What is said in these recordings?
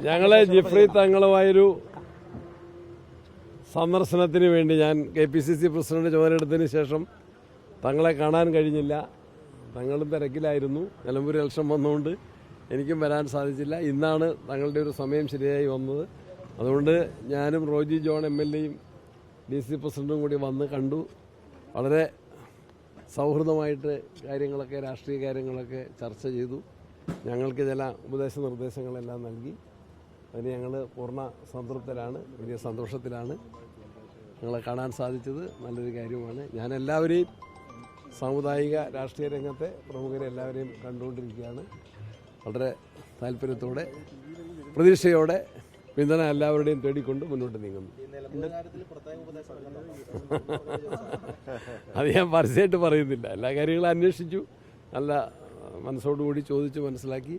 ഞങ്ങളെ ജിഫ്രി തങ്ങളുമായൊരു സന്ദർശനത്തിന് വേണ്ടി ഞാൻ KPCC പ്രസിഡന്റ് ചുമതലയെടുത്തതിന് ശേഷം തങ്ങളെ കാണാൻ കഴിഞ്ഞില്ല. തങ്ങളും തിരക്കിലായിരുന്നു. നിലമ്പൂർ ഇലക്ഷൻ വന്നുകൊണ്ട് എനിക്കും വരാൻ സാധിച്ചില്ല. ഇന്നാണ് തങ്ങളുടെ ഒരു സമയം ശരിയായി വന്നത്. അതുകൊണ്ട് ഞാനും റോജി ജോൺ MLAയും DC പ്രസിഡന്റും കൂടി വന്ന് കണ്ടു. വളരെ സൗഹൃദമായിട്ട് കാര്യങ്ങളൊക്കെ, രാഷ്ട്രീയ കാര്യങ്ങളൊക്കെ ചർച്ച ചെയ്തു. ഞങ്ങൾക്ക് ചില ഉപദേശ നിർദ്ദേശങ്ങളെല്ലാം നൽകി. അതിന് ഞങ്ങൾ പൂർണ്ണ സംതൃപ്തരാണ്, വലിയ സന്തോഷത്തിലാണ്. ഞങ്ങളെ കാണാൻ സാധിച്ചത് നല്ലൊരു കാര്യമാണ്. ഞാൻ എല്ലാവരെയും, സാമുദായിക രാഷ്ട്രീയ രംഗത്തെ പ്രമുഖരെ എല്ലാവരെയും കണ്ടുകൊണ്ടിരിക്കുകയാണ്. വളരെ താല്പര്യത്തോടെ, പ്രതീക്ഷയോടെ പിന്തുണ എല്ലാവരുടെയും തേടിക്കൊണ്ട് മുന്നോട്ട് നീങ്ങുന്നു. അത് ഞാൻ പരസ്യമായിട്ട് പറയുന്നില്ല. എല്ലാ കാര്യങ്ങളും അന്വേഷിച്ചു, നല്ല മനസ്സോടുകൂടി ചോദിച്ചു മനസ്സിലാക്കി.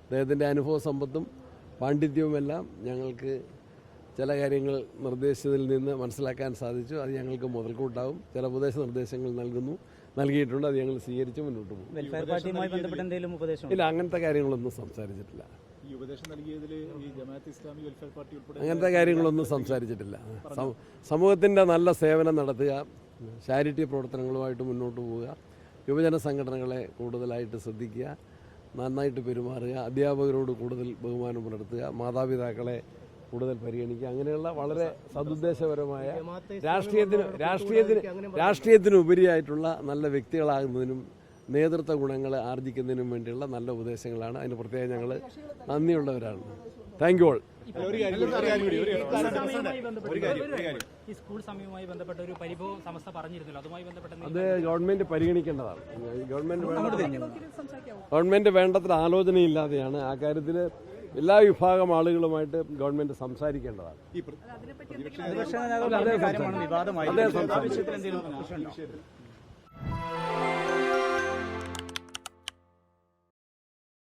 അദ്ദേഹത്തിൻ്റെ അനുഭവ സമ്പത്തും പാണ്ഡിത്യവുമെല്ലാം ഞങ്ങൾക്ക് ചില കാര്യങ്ങൾ നിർദ്ദേശത്തിൽ നിന്ന് മനസ്സിലാക്കാൻ സാധിച്ചു. അത് ഞങ്ങൾക്ക് മുതൽക്കൂട്ടാവും. ചില ഉപദേശ നിർദ്ദേശങ്ങൾ നൽകിയിട്ടുണ്ട്. അത് ഞങ്ങൾ സ്വീകരിച്ച് മുന്നോട്ട് പോകും. ഇല്ല, അങ്ങനത്തെ കാര്യങ്ങളൊന്നും സംസാരിച്ചിട്ടില്ല. അങ്ങനത്തെ കാര്യങ്ങളൊന്നും സംസാരിച്ചിട്ടില്ല. സമൂഹത്തിൻ്റെ നല്ല സേവനം നടത്തുക, ചാരിറ്റി പ്രവർത്തനങ്ങളുമായിട്ട് മുന്നോട്ട് പോവുക, യുവജന സംഘടനകളെ കൂടുതലായിട്ട് ശ്രദ്ധിക്കുക, നന്നായിട്ട് പെരുമാറുക, അധ്യാപകരോട് കൂടുതൽ ബഹുമാനം പുലർത്തുക, മാതാപിതാക്കളെ കൂടുതൽ പരിഗണിക്കുക, അങ്ങനെയുള്ള വളരെ സദുദ്ദേശപരമായ രാഷ്ട്രീയത്തിനുപരിയായിട്ടുള്ള നല്ല വ്യക്തികളാകുന്നതിനും നേതൃത്വ ഗുണങ്ങൾ ആർജിക്കുന്നതിനും വേണ്ടിയുള്ള നല്ല ഉപദേശങ്ങളാണ്. അതിന് പ്രത്യേകം ഞങ്ങൾ നന്ദിയുള്ളവരാണ്. Thank you all. അത് ഗവൺമെന്റ് പരിഗണിക്കേണ്ടതാണ്. ഗവൺമെന്റ് വേണ്ടത്ര ആലോചനയില്ലാതെയാണ് ആ കാര്യത്തിൽ എല്ലാ വിഭാഗം ആളുകളുമായിട്ട് ഗവൺമെന്റ് സംസാരിക്കേണ്ടതാണ്. അതേ സംസാരിക്കും.